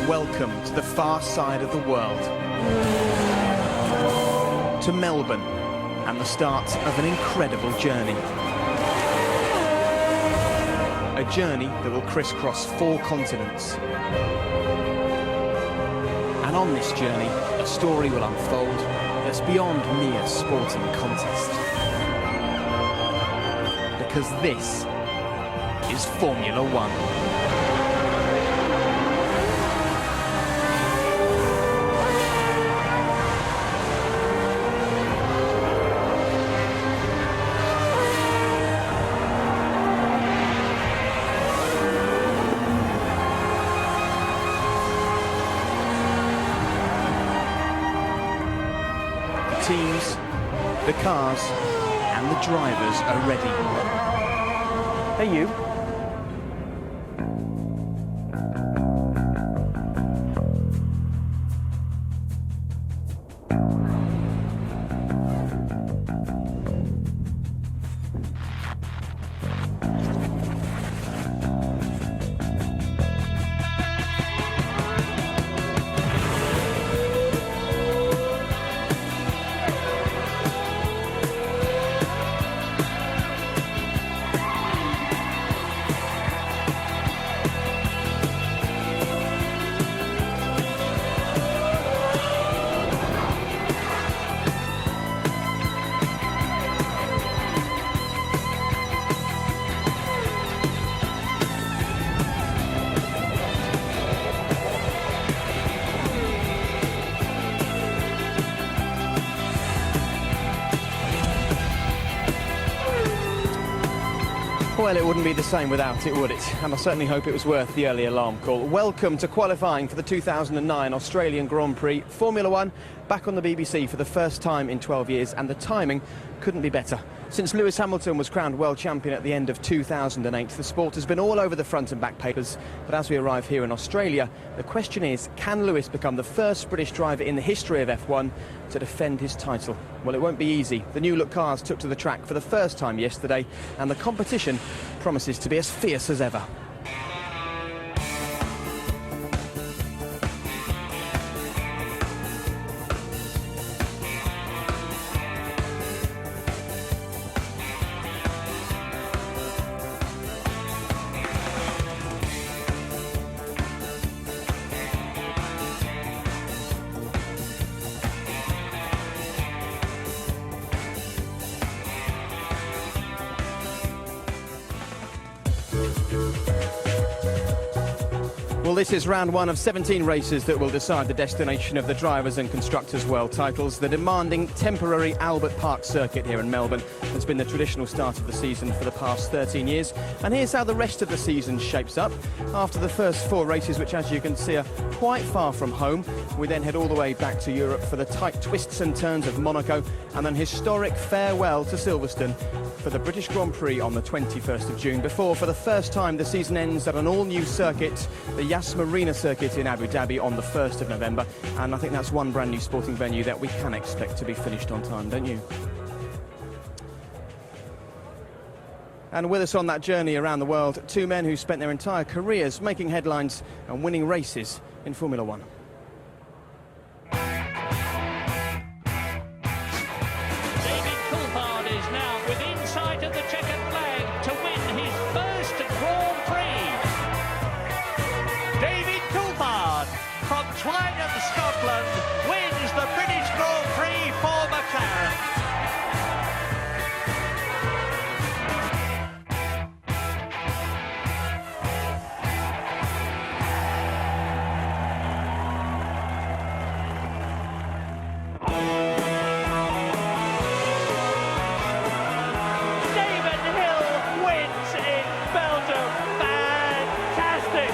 welcome to the far side of the world. To Melbourne and the start of an incredible journey. A journey that will crisscross 4 continents. And on this journey, a story will unfold that's beyond mere sporting contest. Because this is Formula One. The teams, the cars, and the drivers are ready. Hey, you. Well, it wouldn't be the same without it, would it? And I certainly hope it was worth the early alarm call. Welcome to qualifying for the 2009 Australian Grand Prix. Formula One back on the BBC for the first time in 12 years, and the timing couldn't be better. Since Lewis Hamilton was crowned world champion at the end of 2008, the sport has been all over the front and back papers. But as we arrive here in Australia, the question is, can Lewis become the first British driver in the history of F1 to defend his title? Well, it won't be easy. The new look cars took to the track for the first time yesterday, and the competition promises to be as fierce as ever. Well, this is round 1 of 17 races that will decide the destination of the Drivers' and Constructors' World titles. The demanding temporary Albert Park circuit here in Melbourne has been the traditional start of the season for the past 13 years. And here's how the rest of the season shapes up. After the first 4 races, which as you can see are quite far from home, we then head all the way back to Europe for the tight twists and turns of Monaco, and an historic farewell to Silverstone for the British Grand Prix on the 21st of June, before for the first time the season ends at an all-new circuit, the Yas Marina circuit in Abu Dhabi on the 1st of November. And I think that's one brand new sporting venue that we can expect to be finished on time, don't you? And with us on that journey around the world, 2 men who spent their entire careers making headlines and winning races in Formula One. Scotland wins the British Grand Prix for McLaren. David Hill wins in Belgium. Fantastic.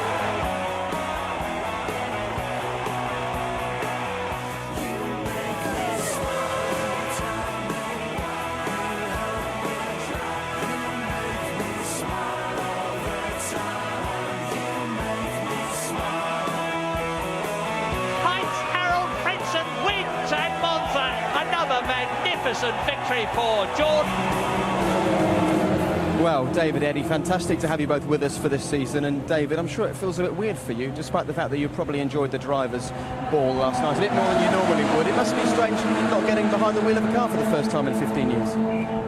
Magnificent victory for Jordan. Well, David, Eddie, fantastic to have you both with us for this season. And David, I'm sure it feels a bit weird for you, despite the fact that you probably enjoyed the driver's ball last night a bit more than you normally would. It must be strange not getting behind the wheel of a car for the first time in 15 years.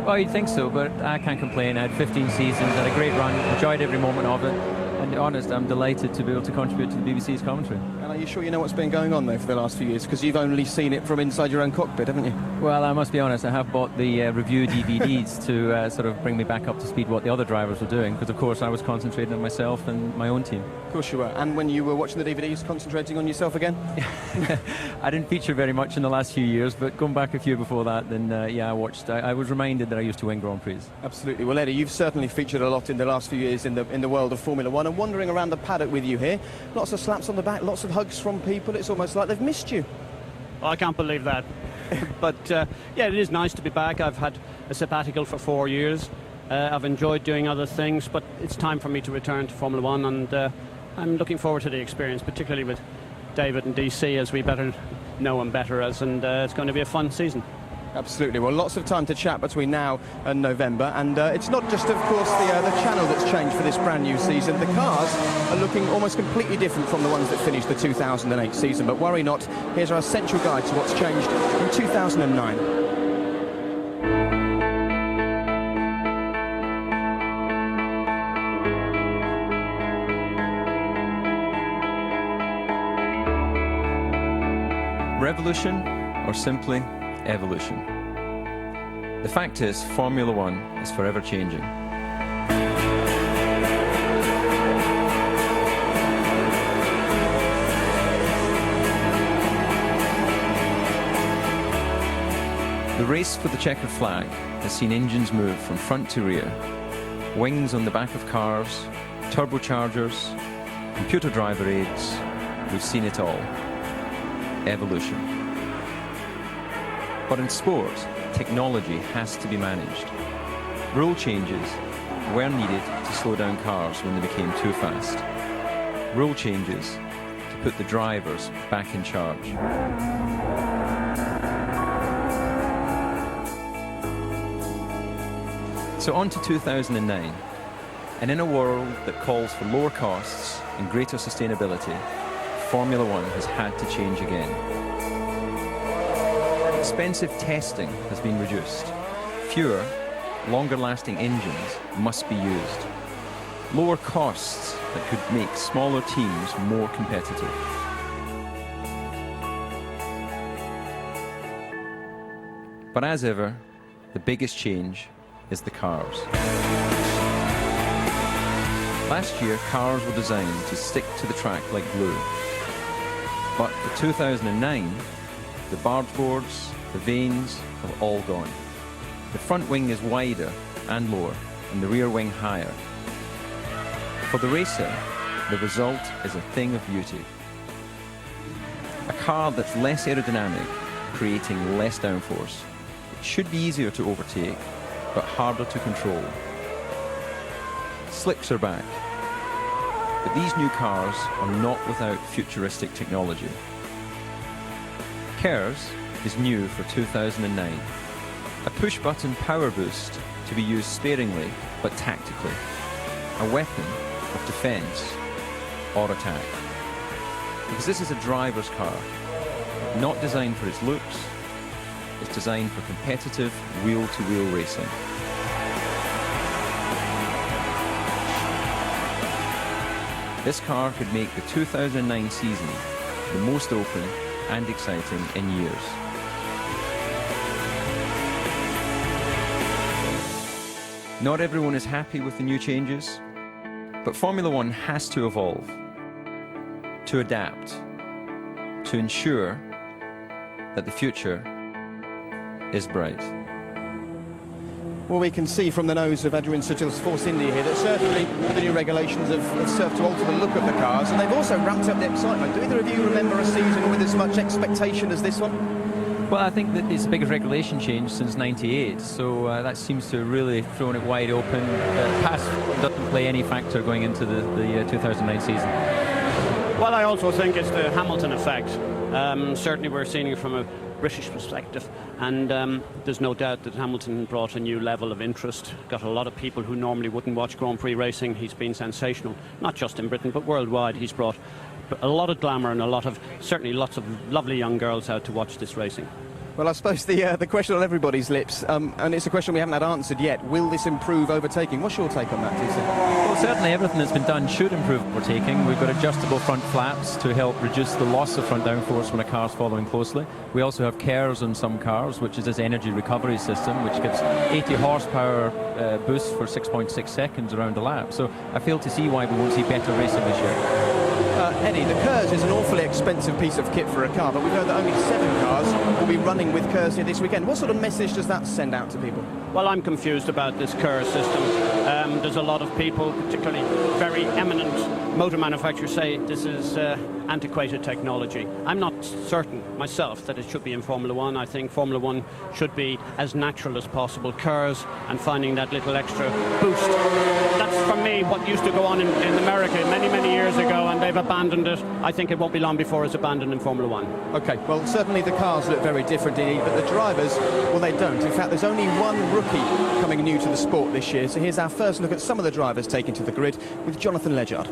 Well, you'd think so, but I can't complain. I had 15 seasons, had a great run, enjoyed every moment of it. And to be honest, I'm delighted to be able to contribute to the BBC's commentary. And are you sure you know what's been going on, though, for the last few years? Because you've only seen it from inside your own cockpit, haven't you? Well, I must be honest, I have bought the review DVDs to sort of bring me back up to speed what the other drivers were doing, because, of course, I was concentrating on myself and my own team. Of course you were. And when you were watching the DVDs, concentrating on yourself again? I didn't feature very much in the last few years, but going back a few before that, then, yeah, I was reminded that I used to win Grand Prix. Absolutely. Well, Eddie, you've certainly featured a lot in the last few years in the world of Formula One, and wandering around the paddock with you here, lots of slaps on the back, lots of hugs from people. It's almost like they've missed you. I can't believe that. But yeah, it is nice to be back. I've had a sabbatical for 4 years. I've enjoyed doing other things, but it's time for me to return to Formula One, and I'm looking forward to the experience, particularly with David and DC, as we better know him better as, and it's going to be a fun season. Absolutely. Well, lots of time to chat between now and November, and it's not just, of course, the channel that's changed for this brand new season. The cars are looking almost completely different from the ones that finished the 2008 season, but worry not, here's our essential guide to what's changed in 2009. Revolution, or simply evolution. The fact is, Formula One is forever changing. The race for the checkered flag has seen engines move from front to rear, wings on the back of cars, turbochargers, computer driver aids. We've seen it all. Evolution. But in sport, technology has to be managed. Rule changes were needed to slow down cars when they became too fast. Rule changes to put the drivers back in charge. So on to 2009, and in a world that calls for lower costs and greater sustainability, Formula One has had to change again. Expensive testing has been reduced. Fewer, longer-lasting engines must be used. Lower costs that could make smaller teams more competitive. But as ever, the biggest change is the cars. Last year, cars were designed to stick to the track like glue. But for 2009, the barge boards, the vanes have all gone. The front wing is wider and lower, and the rear wing higher. For the racer, the result is a thing of beauty. A car that's less aerodynamic, creating less downforce. It should be easier to overtake, but harder to control. Slicks are back, but these new cars are not without futuristic technology. KERS is new for 2009. A push-button power boost to be used sparingly but tactically. A weapon of defense or attack. Because this is a driver's car, not designed for its looks. It's designed for competitive wheel-to-wheel racing. This car could make the 2009 season the most open and exciting in years. Not everyone is happy with the new changes, but Formula One has to evolve, to adapt, to ensure that the future is bright. Well, we can see from the nose of Adrian Sutil's Force India here that certainly the new regulations have served to alter the look of the cars, and they've also ramped up the excitement. Do either of you remember a season with as much expectation as this one? Well, I think that it's the biggest regulation change since '98, so that seems to have really thrown it wide open. Pass doesn't play any factor going into the 2009 season. Well, I also think it's the Hamilton effect. Certainly we're seeing it from British perspective, and there's no doubt that Hamilton brought a new level of interest, got a lot of people who normally wouldn't watch Grand Prix racing. He's been sensational, not just in Britain but worldwide. He's brought a lot of glamour and certainly lots of lovely young girls out to watch this racing. Well, I suppose the question on everybody's lips, and it's a question we haven't had answered yet, will this improve overtaking? What's your take on that, TC? Well, certainly everything that's been done should improve overtaking. We've got adjustable front flaps to help reduce the loss of front downforce when a car's following closely. We also have KERS on some cars, which is this energy recovery system, which gives 80 horsepower boost for 6.6 seconds around a lap. So I fail to see why we won't see better racing this year. Eddie, the KERS is an awfully expensive piece of kit for a car, but we know that only 7 cars will be running with KERS here this weekend. What sort of message does that send out to people? Well, I'm confused about this KERS system. There's a lot of people, particularly very eminent motor manufacturers, say this is antiquated technology. I'm not certain myself that it should be in Formula One. I think Formula One should be as natural as possible. KERS and finding that little extra boost. That's, for me, what used to go on in America many years ago, and they've abandoned it. I think it won't be long before it's abandoned in Formula One. OK, well, certainly the cars look very different indeed, but the drivers, well, they don't. In fact, there's only one rookie coming new to the sport this year. So here's our first look at some of the drivers taken to the grid with Jonathan Ledyard.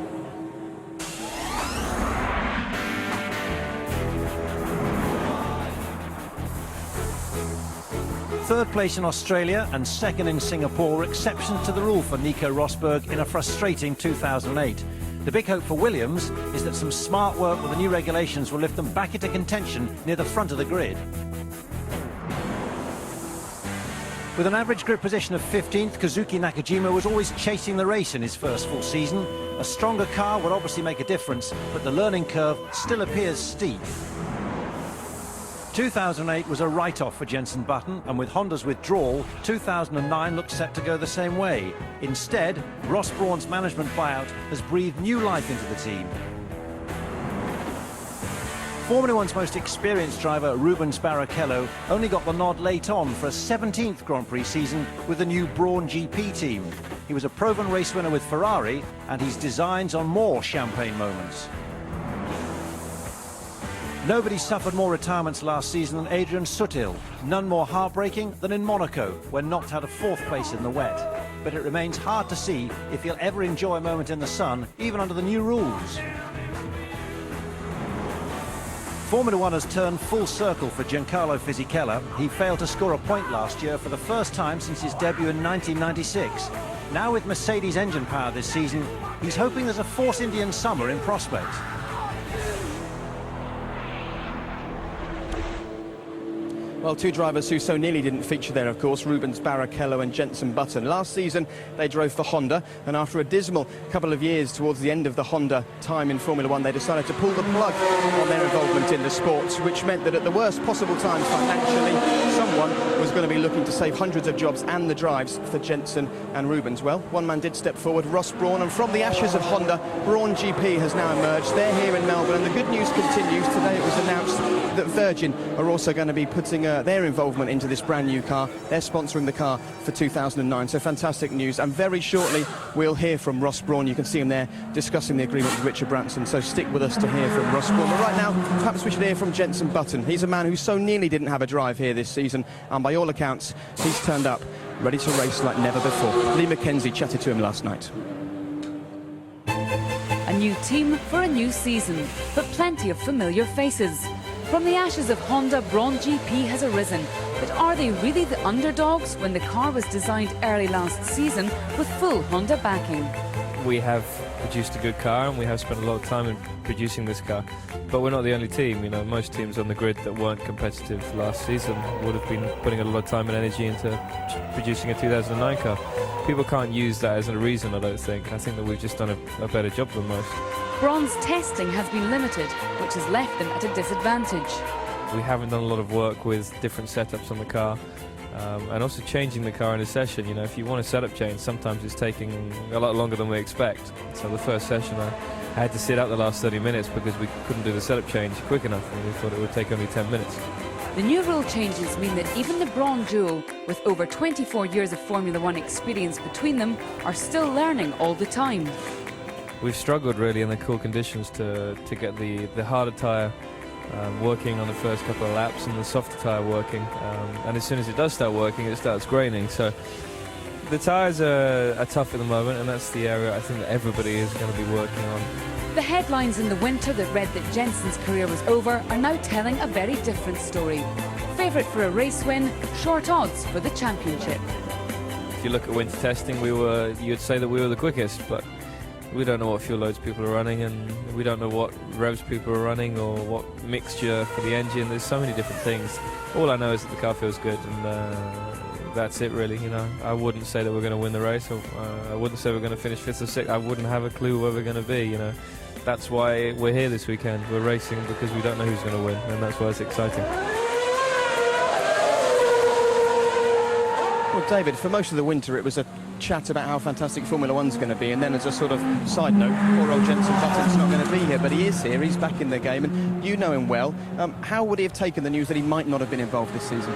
Third place in Australia and second in Singapore were exceptions to the rule for Nico Rosberg in a frustrating 2008. The big hope for Williams is that some smart work with the new regulations will lift them back into contention near the front of the grid. With an average grid position of 15th, Kazuki Nakajima was always chasing the race in his first full season. A stronger car would obviously make a difference, but the learning curve still appears steep. 2008 was a write-off for Jenson Button, and with Honda's withdrawal, 2009 looked set to go the same way. Instead, Ross Brawn's management buyout has breathed new life into the team. Formula One's most experienced driver, Rubens Barrichello, only got the nod late on for a 17th Grand Prix season with the new Brawn GP team. He was a proven race winner with Ferrari, and he's designs on more champagne moments. Nobody suffered more retirements last season than Adrian Sutil. None more heartbreaking than in Monaco, when knocked out of 4th place in the wet. But it remains hard to see if he'll ever enjoy a moment in the sun, even under the new rules. Formula One has turned full circle for Giancarlo Fisichella. He failed to score a point last year for the first time since his debut in 1996. Now with Mercedes engine power this season, he's hoping there's a Force Indian summer in prospect. Well, 2 drivers who so nearly didn't feature there, of course, Rubens Barrichello and Jenson Button. Last season, they drove for Honda, and after a dismal couple of years towards the end of the Honda time in Formula One, they decided to pull the plug on their involvement in the sport, which meant that at the worst possible times financially, someone was going to be looking to save hundreds of jobs and the drives for Jenson and Rubens. Well, one man did step forward, Ross Brawn, and from the ashes of Honda, Brawn GP has now emerged. They're here in Melbourne, and the good news continues. Today it was announced that Virgin are also going to be putting their involvement into this brand new car. They're sponsoring the car for 2009, so fantastic news. And very shortly we'll hear from Ross Brawn. You can see him there discussing the agreement with Richard Branson, so stick with us to hear from Ross Brawn. But right now, perhaps we should hear from Jenson Button. He's a man who so nearly didn't have a drive here this season, and by all accounts, he's turned up ready to race like never before. Lee McKenzie chatted to him last night. A new team for a new season, but plenty of familiar faces. From the ashes of Honda, Brawn GP has arisen. But are they really the underdogs when the car was designed early last season with full Honda backing? We have produced a good car and we have spent a lot of time in producing this car. But we're not the only team. You know, most teams on the grid that weren't competitive last season would have been putting a lot of time and energy into producing a 2009 car. People can't use that as a reason, I don't think. I think that we've just done a better job than most. Brawn's testing has been limited, which has left them at a disadvantage. We haven't done a lot of work with different setups on the car, and also changing the car in a session. You know, if you want a setup change, sometimes it's taking a lot longer than we expect. So the first session I had to sit out the last 30 minutes because we couldn't do the setup change quick enough, and we thought it would take only 10 minutes. The new rule changes mean that even the Brawn duo, with over 24 years of Formula One experience between them, are still learning all the time. We've struggled really in the cool conditions to get the harder tyre working on the first couple of laps and the softer tyre working. And as soon as it does start working, it starts graining. So the tyres are tough at the moment, and that's the area I think that everybody is going to be working on. The headlines in the winter that read that Jensen's career was over are now telling a very different story. Favourite for a race win, short odds for the championship. If you look at winter testing, you'd say that we were the quickest, but we don't know what fuel loads people are running, and we don't know what revs people are running or what mixture for the engine. There's so many different things. All I know is that the car feels good, and that's it really. You know, I wouldn't say that we're going to win the race, or I wouldn't say we're going to finish 5th or 6th. I wouldn't have a clue where we're going to be. You know, that's why we're here this weekend. We're racing because we don't know who's going to win, and that's why it's exciting. Well, David, for most of the winter it was a chat about how fantastic Formula One's going to be, and then as a sort of side note, poor old Jensen Button's not going to be here, but he is here, he's back in the game, and you know him well. How would he have taken the news that he might not have been involved this season?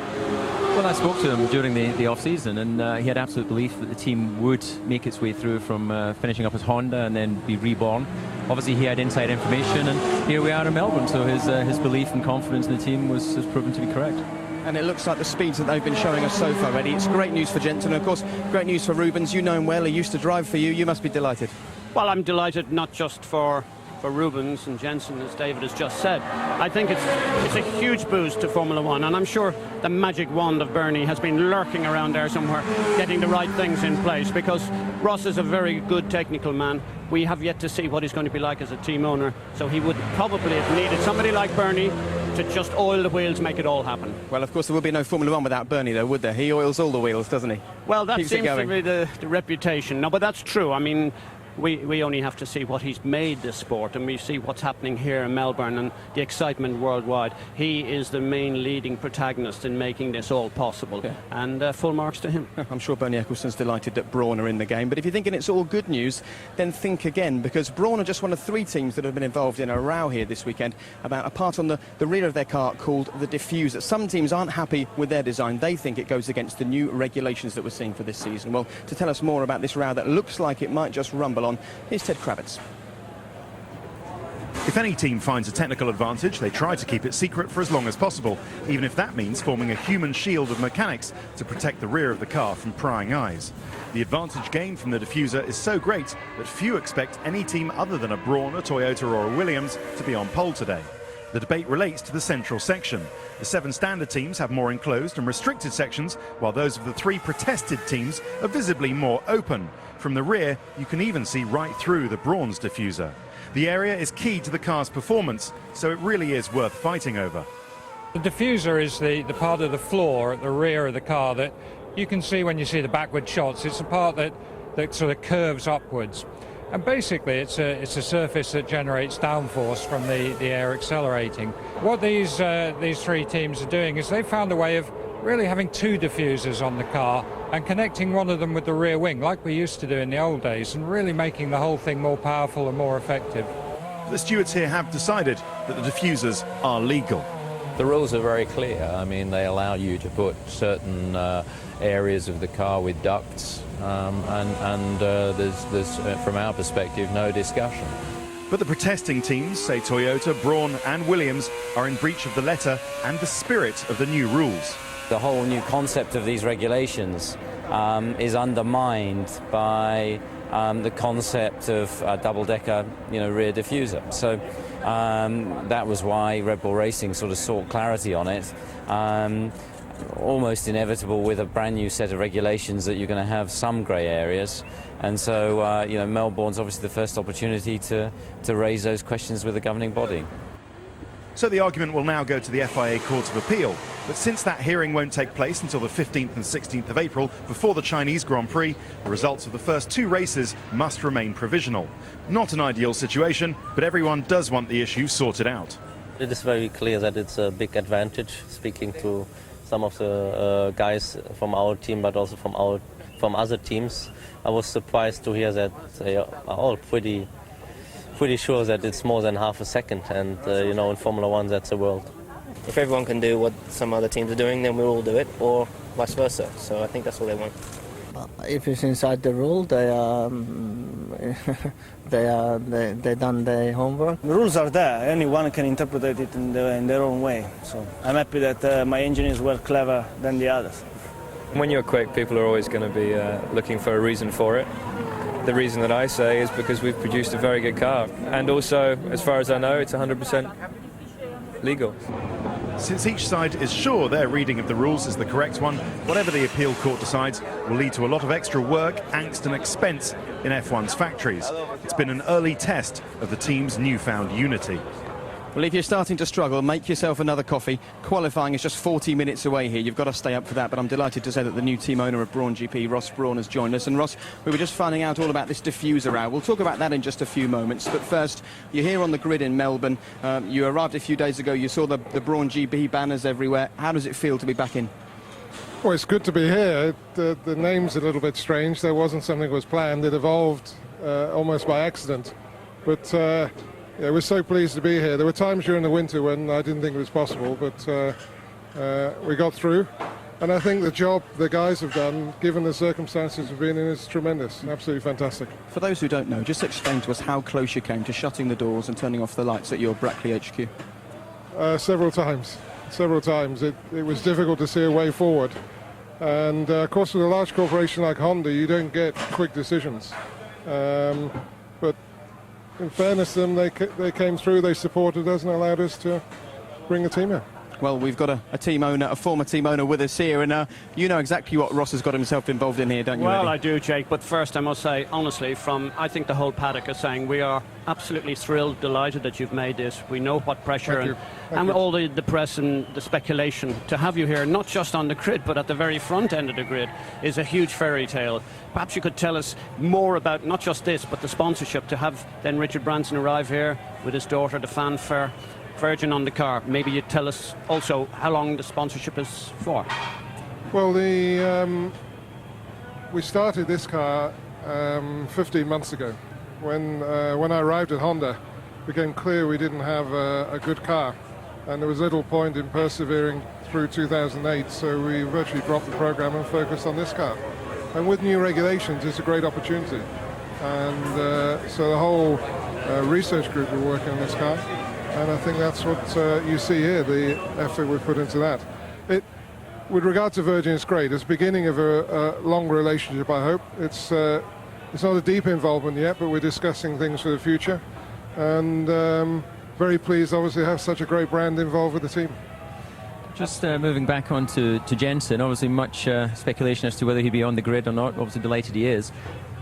Well, I spoke to him during the off-season, and he had absolute belief that the team would make its way through from finishing up as Honda and then be reborn. Obviously, he had inside information, and here we are in Melbourne, so his belief and confidence in the team has proven to be correct. And it looks like the speeds that they've been showing us so far, Eddie. It's great news for Jensen, and of course, great news for Rubens. You know him well, he used to drive for you. You must be delighted. Well, I'm delighted not just for Rubens and Jensen, as David has just said. I think it's a huge boost to Formula One, and I'm sure the magic wand of Bernie has been lurking around there somewhere, getting the right things in place, because Ross is a very good technical man. We have yet to see what he's going to be like as a team owner, so he would probably have needed somebody like Bernie to just oil the wheels, make it all happen. Well, of course, there would be no Formula One without Bernie, though, would there? He oils all the wheels, doesn't he? Well, that Keeps seems it to be the reputation. No, but that's true. I mean, we only have to see what he's made this sport, and we see what's happening here in Melbourne and the excitement worldwide. He is the main leading protagonist in making this all possible, yeah. And full marks to him. I'm sure Bernie Eccleston's delighted that Brawn are in the game, but if you're thinking it's all good news, then think again, because Brawn are just one of 3 teams that have been involved in a row here this weekend about a part on the rear of their car called the diffuser. Some teams aren't happy with their design. They think it goes against the new regulations that we're seeing for this season. Well, to tell us more about this row that looks like it might just rumble on, here's Ted Kravitz. If any team finds a technical advantage, they try to keep it secret for as long as possible, even if that means forming a human shield of mechanics to protect the rear of the car from prying eyes. The advantage gained from the diffuser is so great that few expect any team other than a Brawn, a Toyota or a Williams to be on pole today. The debate relates to the central section. The 7 standard teams have more enclosed and restricted sections, while those of the 3 protested teams are visibly more open. From the rear, you can even see right through the Brawn's diffuser. The area is key to the car's performance, so it really is worth fighting over. The diffuser is the part of the floor at the rear of the car that you can see when you see the backward shots. It's a part that sort of curves upwards. And basically it's a surface that generates downforce from the air accelerating. What these 3 teams are doing is they've found a way of really having 2 diffusers on the car and connecting one of them with the rear wing like we used to do in the old days, and really making the whole thing more powerful and more effective. The stewards here have decided that the diffusers are legal. The rules are very clear. I mean, they allow you to put certain areas of the car with ducts, and there's from our perspective, no discussion. But the protesting teams, say Toyota, Brawn and Williams, are in breach of the letter and the spirit of the new rules. The whole new concept of these regulations is undermined by the concept of a double-decker, rear diffuser. So that was why Red Bull Racing sort of sought clarity on it. Almost inevitable with a brand new set of regulations that you're going to have some grey areas, and so Melbourne's obviously the first opportunity to raise those questions with the governing body. So the argument will now go to the FIA Court of Appeal, but since that hearing won't take place until the 15th and 16th of April before the Chinese Grand Prix, the results of the first 2 races must remain provisional. Not an ideal situation, but everyone does want the issue sorted out. It is very clear that it's a big advantage, speaking to some of the guys from our team, but also from other teams. I was surprised to hear that they are all pretty sure that it's more than half a second, and in Formula One that's a world. If everyone can do what some other teams are doing, then we'll all do it, or vice versa. So I think that's what they want. If it's inside the rule, they done their homework. The rules are there. Anyone can interpret it in their own way. So I'm happy that my engineers were clever than the others. When you're quick, people are always going to be looking for a reason for it. The reason that I say is because we've produced a very good car, and also, as far as I know, it's 100% legal. Since each side is sure their reading of the rules is the correct one, whatever the appeal court decides will lead to a lot of extra work, angst and expense in F1's factories. It's been an early test of the team's newfound unity. Well, if you're starting to struggle, make yourself another coffee. Qualifying is just 40 minutes away here. You've got to stay up for that, but I'm delighted to say that the new team owner of Brawn GP, Ross Brawn, has joined us. And Ross, we were just finding out all about this diffuser row. We'll talk about that in just a few moments. But first, you're here on the grid in Melbourne. You arrived a few days ago. You saw the Brawn GP banners everywhere. How does it feel to be back in? Well, it's good to be here. The name's a little bit strange. There wasn't something that was planned. It evolved almost by accident. But yeah, we're so pleased to be here. There were times during the winter when I didn't think it was possible, but we got through. And I think the job the guys have done, given the circumstances we've been in, is tremendous. Absolutely fantastic. For those who don't know, just explain to us how close you came to shutting the doors and turning off the lights at your Brackley HQ. Several times. It was difficult to see a way forward. And of course, with a large corporation like Honda, you don't get quick decisions. But in fairness to them, they came through, they supported us and allowed us to bring the team in. Well, we've got a team owner, a former team owner with us here, and you know exactly what Ross has got himself involved in here, don't you? Well, Eddie? I do, Jake, but first I must say, honestly, I think the whole paddock is saying we are absolutely thrilled, delighted that you've made this. We know what pressure and all the press and the speculation. To have you here, not just on the grid, but at the very front end of the grid, is a huge fairy tale. Perhaps you could tell us more about not just this, but the sponsorship, to have then Richard Branson arrive here with his daughter, the fanfare, Virgin on the car. Maybe you'd tell us also how long the sponsorship is for. Well, we started this car 15 months ago. When I arrived at Honda, it became clear we didn't have a good car, and there was little point in persevering through 2008, so we virtually dropped the program and focused on this car. And with new regulations, it's a great opportunity. And so the whole research group are working on this car. And I think that's what you see here, the effort we put into that. With regard to Virgin, it's great. It's the beginning of a long relationship, I hope. It's not a deep involvement yet, but we're discussing things for the future. And very pleased, obviously, to have such a great brand involved with the team. Just moving back on to Jensen, obviously much speculation as to whether he'd be on the grid or not. Obviously delighted he is.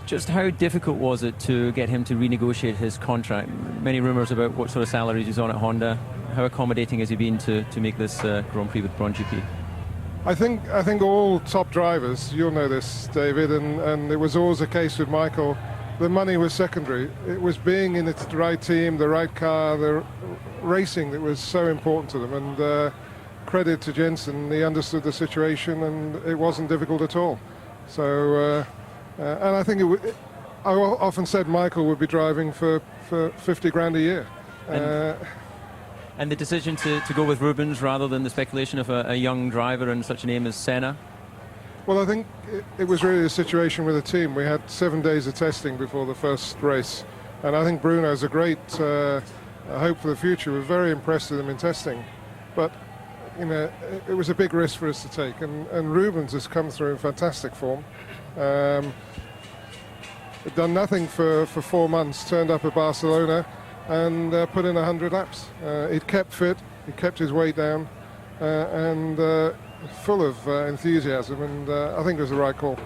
Just how difficult was it to get him to renegotiate his contract? Many rumours about what sort of salaries he's on at Honda. How accommodating has he been to make this Grand Prix with Brawn GP? I think all top drivers, you'll know this, David, and it was always the case with Michael, the money was secondary. It was being in the right team, the right car, the racing that was so important to them. And credit to Jensen, he understood the situation and it wasn't difficult at all. So... and I think I often said Michael would be driving for 50 grand a year. And the decision to go with Rubens rather than the speculation of a young driver and such a name as Senna? Well, I think it was really a situation with the team. We had 7 days of testing before the first race. And I think Bruno's a great hope for the future. We're very impressed with him in testing. But, you know, it was a big risk for us to take. And Rubens has come through in fantastic form. Done nothing for 4 months, turned up at Barcelona and put in 100 laps. He kept fit, he kept his weight down and full of enthusiasm, and I think it was the right call.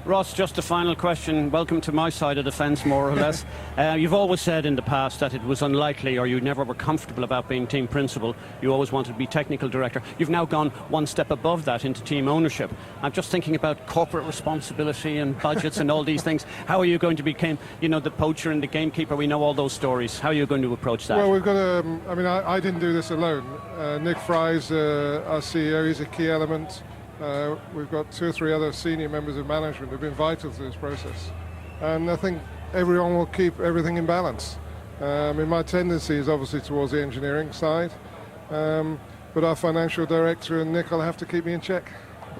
Ross, just a final question. Welcome to my side of the fence, more or less. You've always said in the past that it was unlikely, or you never were comfortable about being team principal. You always wanted to be technical director. You've now gone one step above that into team ownership. I'm just thinking about corporate responsibility and budgets and all these things. How are you going to become, you know, the poacher and the gamekeeper? We know all those stories. How are you going to approach that? Well, we've got I didn't do this alone. Nick Fry's our CEO. He's a key element. We've got 2 or 3 other senior members of management who've been vital to this process. And I think everyone will keep everything in balance. My tendency is obviously towards the engineering side, but our financial director and Nick will have to keep me in check.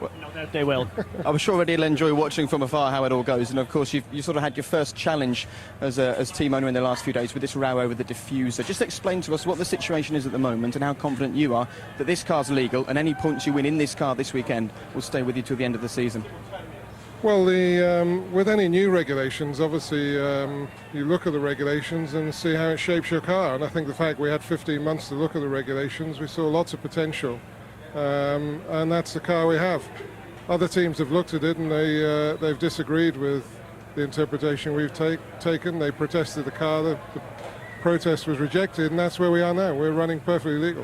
No doubt they will. I'm sure already you'll enjoy watching from afar how it all goes. And of course, you sort of had your first challenge as team owner in the last few days with this row over the diffuser. Just explain to us what the situation is at the moment and how confident you are that this car's legal and any points you win in this car this weekend will stay with you till the end of the season. Well, with any new regulations, obviously you look at the regulations and see how it shapes your car. And I think the fact we had 15 months to look at the regulations, we saw lots of potential. And that's the car we have. Other teams have looked at it and they've disagreed with the interpretation we've taken. They protested the car. The protest was rejected, and that's where we are now. We're running perfectly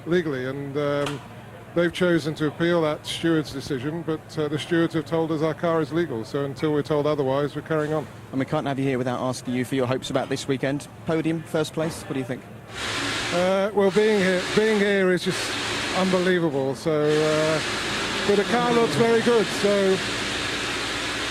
legally, and they've chosen to appeal that steward's decision, but the stewards have told us our car is legal, so until we're told otherwise, we're carrying on. And we can't have you here without asking you for your hopes about this weekend. Podium, first place, what do you think? Well, being here is just unbelievable, so but the car looks very good, so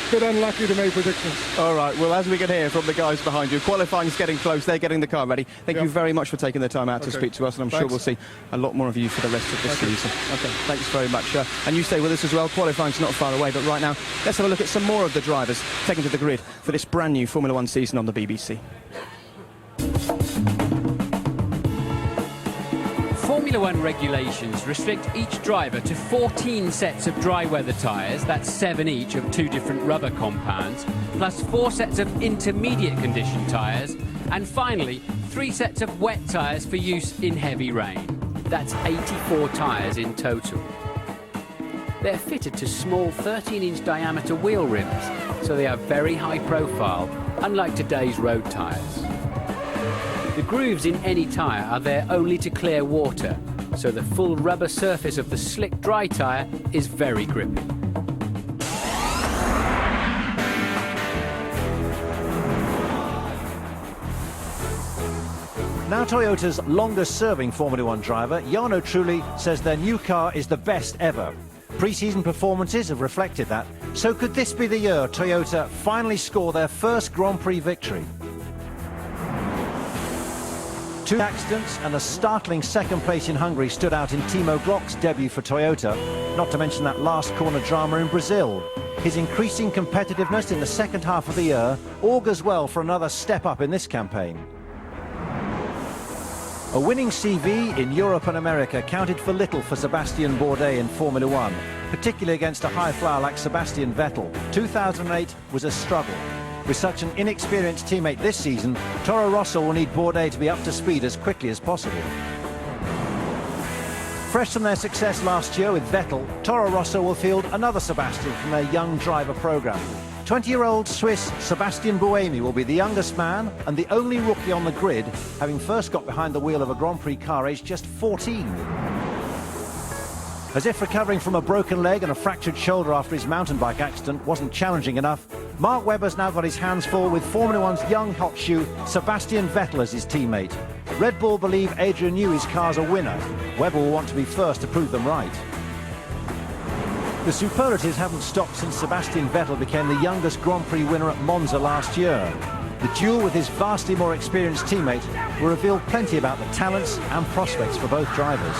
a bit unlucky to make predictions. All right, well, as we can hear from the guys behind you, qualifying's getting close, they're getting the car ready. Thank you very much for taking the time out to speak to us, and I'm sure we'll see a lot more of you for the rest of this season. Okay, thanks very much. And you stay with us as well. Qualifying's not far away, but right now, let's have a look at some more of the drivers taken to the grid for this brand new Formula One season on the BBC. Formula One regulations restrict each driver to 14 sets of dry weather tyres, that's 7 each of 2 different rubber compounds, plus 4 sets of intermediate condition tyres, and finally 3 sets of wet tyres for use in heavy rain. That's 84 tyres in total. They're fitted to small 13-inch diameter wheel rims, so they are very high profile, unlike today's road tyres. The grooves in any tyre are there only to clear water, so the full rubber surface of the slick dry tyre is very grippy. Now Toyota's longest-serving Formula One driver, Jarno Trulli, says their new car is the best ever. Pre-season performances have reflected that, so could this be the year Toyota finally score their first Grand Prix victory? 2 accidents and a startling second place in Hungary stood out in Timo Glock's debut for Toyota, not to mention that last corner drama in Brazil. His increasing competitiveness in the second half of the year augurs well for another step up in this campaign. A winning CV in Europe and America counted for little for Sebastian Bourdais in Formula One, particularly against a high flyer like Sebastian Vettel. 2008 was a struggle. With such an inexperienced teammate this season, Toro Rosso will need Bourdais to be up to speed as quickly as possible. Fresh from their success last year with Vettel, Toro Rosso will field another Sebastian from their young driver programme. 20-year-old Swiss Sebastian Buemi will be the youngest man and the only rookie on the grid, having first got behind the wheel of a Grand Prix car aged just 14. As if recovering from a broken leg and a fractured shoulder after his mountain bike accident wasn't challenging enough, Mark Webber's now got his hands full with Formula One's young hot shoe, Sebastian Vettel, as his teammate. Red Bull believe Adrian Newey's car's a winner. Webber will want to be first to prove them right. The superlatives haven't stopped since Sebastian Vettel became the youngest Grand Prix winner at Monza last year. The duel with his vastly more experienced teammate will reveal plenty about the talents and prospects for both drivers.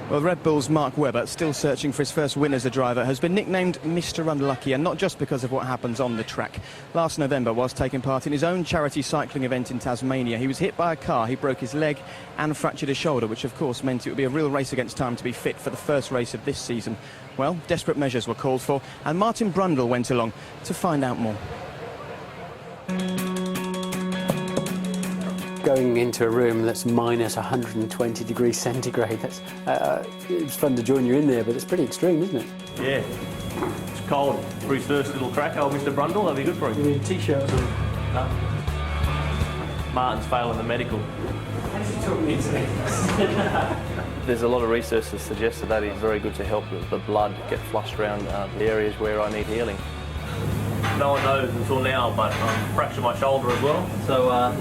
Well, Red Bull's Mark Webber, still searching for his first win as a driver, has been nicknamed Mr. Unlucky, and not just because of what happens on the track. Last November, whilst taking part in his own charity cycling event in Tasmania, he was hit by a car. He broke his leg and fractured his shoulder, which of course meant it would be a real race against time to be fit for the first race of this season. Well, desperate measures were called for, and Martin Brundle went along to find out more. Going into a room that's minus 120 degrees centigrade, it's fun to join you in there, but it's pretty extreme, isn't it? Yeah, it's cold. For his first little crack, Mr. Brundle, that'd be good for him. You need t-shirts or no? Martin's failing the medical. There's a lot of research that suggests that is very good to help the blood get flushed around the areas where I need healing. No one knows until now, but I fractured my shoulder as well, so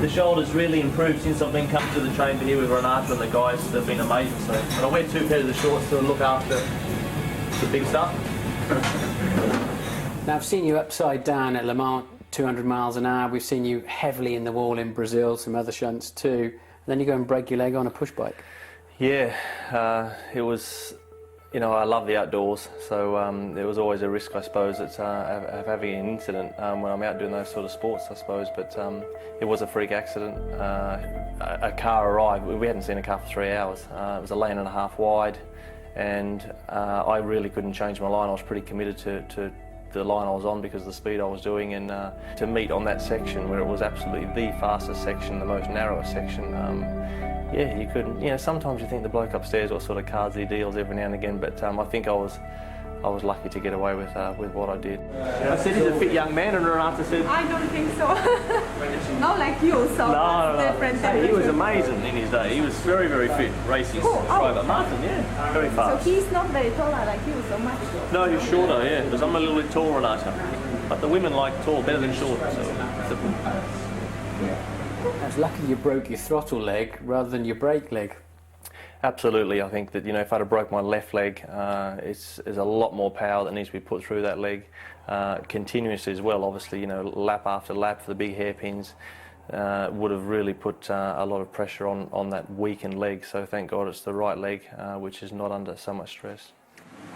the shoulder's really improved since I've been coming to the chamber here with Renato and the guys. They've been amazing. So, and I wear 2 pairs of shorts to look after the big stuff. Now, I've seen you upside down at Le Mans, 200 miles an hour. We've seen you heavily in the wall in Brazil, some other shunts too. And then you go and break your leg on a push bike. Yeah, it was, you know, I love the outdoors, so there was always a risk, I suppose, of having an incident when I'm out doing those sort of sports, I suppose, but it was a freak accident. A car arrived, we hadn't seen a car for 3 hours. It was a lane and a half wide, and I really couldn't change my line. I was pretty committed to the line I was on because of the speed I was doing, and to meet on that section where it was absolutely the fastest section, the most narrowest section, yeah, you couldn't. You know, sometimes you think the bloke upstairs what sort of cards he deals every now and again, but I think I was lucky to get away with what I did. I said he's a fit young man, and Renata said, I don't think so. Not like you, so that's different. Hey, he was amazing in his day. He was very, very fit racing driver. Martin, yeah, very fast. So he's not very tall like you so much. No, he's shorter, yeah, because I'm a little bit taller, Renata. But the women like tall better than short, so. It's lucky you broke your throttle leg rather than your brake leg. Absolutely, I think that, you know, if I'd have broke my left leg, there's a lot more power that needs to be put through that leg, continuously as well. Obviously, you know, lap after lap for the big hairpins would have really put a lot of pressure on that weakened leg. So thank God it's the right leg, which is not under so much stress.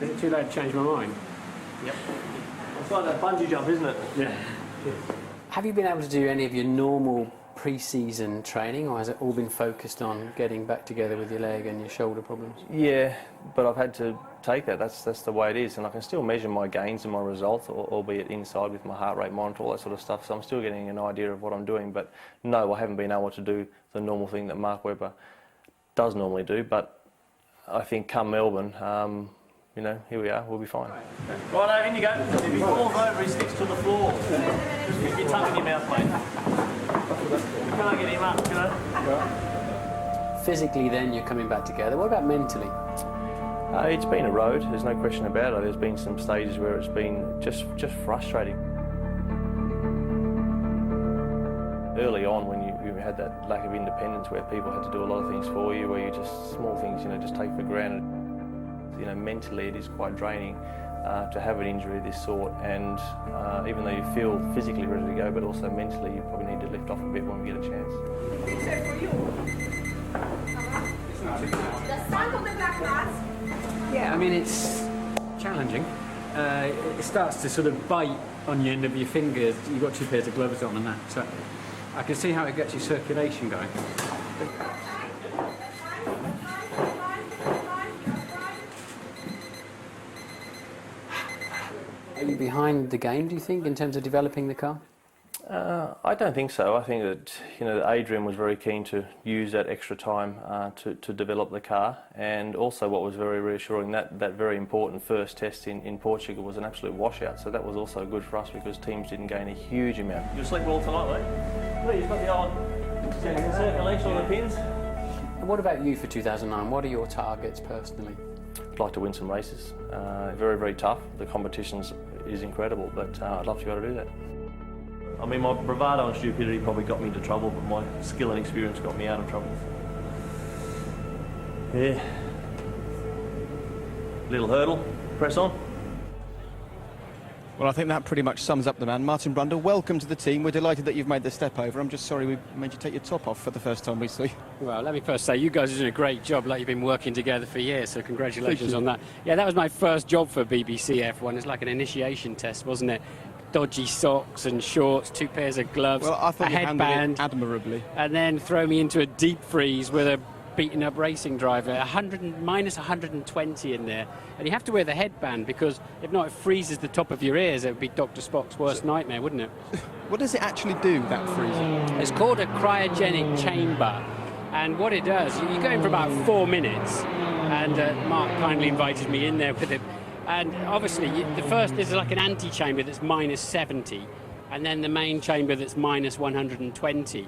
Is it too late to change my mind? Yep. It's like that bungee jump, isn't it? Yeah. Have you been able to do any of your normal pre-season training, or has it all been focused on getting back together with your leg and your shoulder problems? Yeah, but I've had to take that. That's the way it is, and I can still measure my gains and my results, albeit inside with my heart rate monitor, all that sort of stuff. So I'm still getting an idea of what I'm doing. But no, I haven't been able to do the normal thing that Mark Webber does normally do. But I think come Melbourne, you know, here we are. We'll be fine. Right, in you go. If he falls over, he sticks to the floor. Just keep your tongue in your mouth, mate. We can't get him up, you know. Physically, then you're coming back together. What about mentally? It's been a road. There's no question about it. There's been some stages where it's been just frustrating. Early on, when you had that lack of independence, where people had to do a lot of things for you, where you just small things, you know, just take for granted. You know, mentally it is quite draining to have an injury of this sort, and even though you feel physically ready to go, but also mentally you probably need to lift off a bit when we get a chance. Yeah, I mean, it's challenging. It starts to sort of bite on the end of your fingers. You've got 2 pairs of gloves on and that, so I can see how it gets your circulation going. Are you behind the game, do you think, in terms of developing the car? I don't think so. I think that, you know, Adrian was very keen to use that extra time to develop the car, and also what was very reassuring, that very important first test in Portugal was an absolute washout, so that was also good for us because teams didn't gain a huge amount. You'll sleep well tonight, mate. Look, you've got the old circulation on the pins. And what about you for 2009? What are your targets personally? I'd like to win some races. Very, very tough. The competition is incredible, but I'd love to be able to do that. I mean, my bravado and stupidity probably got me into trouble, but my skill and experience got me out of trouble. Yeah. Little hurdle, press on. Well, I think that pretty much sums up the man. Martin Brundle, welcome to the team. We're delighted that you've made the step over. I'm just sorry we made you take your top off for the first time we see. Well, let me first say, you guys are doing a great job, like you've been working together for years, so congratulations on that. Yeah, that was my first job for BBC F1. It's like an initiation test, wasn't it? Dodgy socks and shorts, 2 pairs of gloves, well, I thought a headband, admirably, and then throw me into a deep freeze with a beaten up racing driver, minus 120 in there, and you have to wear the headband because if not, it freezes the top of your ears. It would be Dr. Spock's worst nightmare, wouldn't it? What does it actually do, that freezing? It's called a cryogenic chamber, and what it does, you go in for about 4 minutes, and Mark kindly invited me in there with him. And obviously, the first is like an antechamber that's minus 70, and then the main chamber that's minus 120.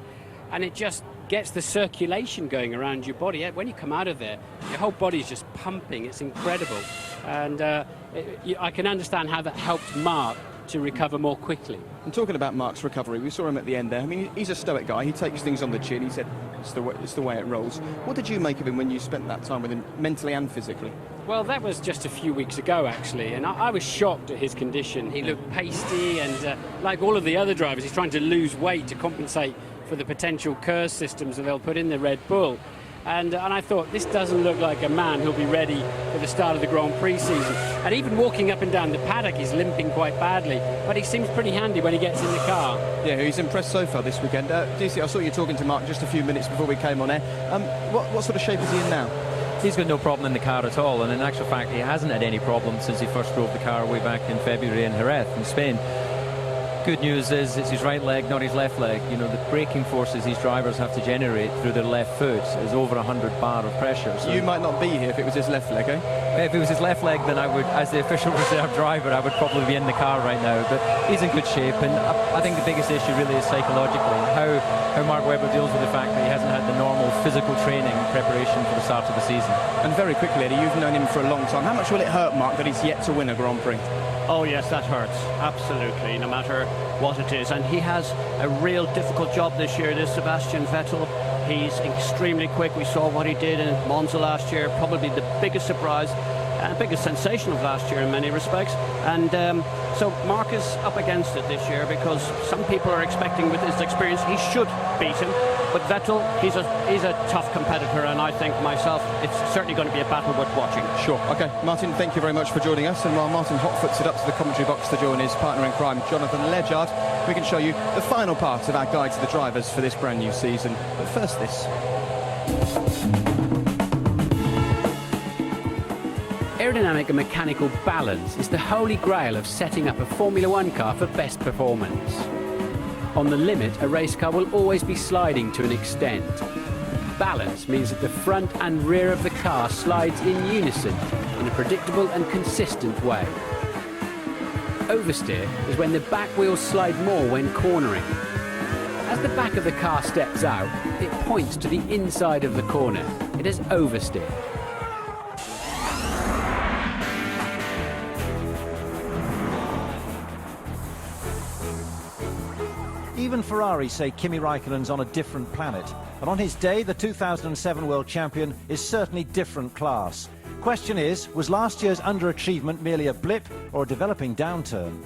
And it just gets the circulation going around your body. When you come out of there, your whole body's just pumping. It's incredible. And I can understand how that helped Mark to recover more quickly. And talking about Mark's recovery, we saw him at the end there. I mean, he's a stoic guy. He takes things on the chin. He said, it's the way it rolls. What did you make of him when you spent that time with him, mentally and physically? Well, that was just a few weeks ago, actually, and I was shocked at his condition. He looked pasty, and like all of the other drivers, he's trying to lose weight to compensate for the potential curse systems that they'll put in the Red Bull. And I thought, this doesn't look like a man who'll be ready for the start of the Grand Prix season. And even walking up and down the paddock, he's limping quite badly. But he seems pretty handy when he gets in the car. Yeah, he's impressed so far this weekend. DC, I saw you talking to Mark just a few minutes before we came on air. What sort of shape is he in now? He's got no problem in the car at all, and in actual fact he hasn't had any problem since he first drove the car way back in February in Jerez in Spain. Good news is it's his right leg, not his left leg. You know, the braking forces these drivers have to generate through their left foot is over 100 bar of pressure. So you might not be here if it was his left leg, eh? If it was his left leg, then I would, as the official reserve driver, I would probably be in the car right now. But he's in good shape, and I think the biggest issue really is psychologically. How Mark Webber deals with the fact that he hasn't had the normal physical training preparation for the start of the season. And very quickly, Eddie, you've known him for a long time. How much will it hurt, Mark, that he's yet to win a Grand Prix? Oh yes, that hurts, absolutely, no matter what it is. And he has a real difficult job this year, this Sebastian Vettel. He's extremely quick. We saw what he did in Monza last year, probably the biggest surprise and biggest sensation of last year in many respects. And so Mark is up against it this year because some people are expecting with his experience he should beat him. But Vettel, he's a tough competitor, and I think myself it's certainly going to be a battle worth watching. Sure. OK, Martin, thank you very much for joining us. And while Martin hotfoots it up to the commentary box to join his partner in crime, Jonathan Ledyard, we can show you the final part of our guide to the drivers for this brand new season. But first this. Aerodynamic and mechanical balance is the holy grail of setting up a Formula One car for best performance. On the limit, a race car will always be sliding to an extent. Balance means that the front and rear of the car slides in unison in a predictable and consistent way. Oversteer is when the back wheels slide more when cornering. As the back of the car steps out, it points to the inside of the corner. It is oversteer. Even Ferrari say Kimi Raikkonen's on a different planet. And on his day, the 2007 world champion is certainly different class. Question is, was last year's underachievement merely a blip or a developing downturn?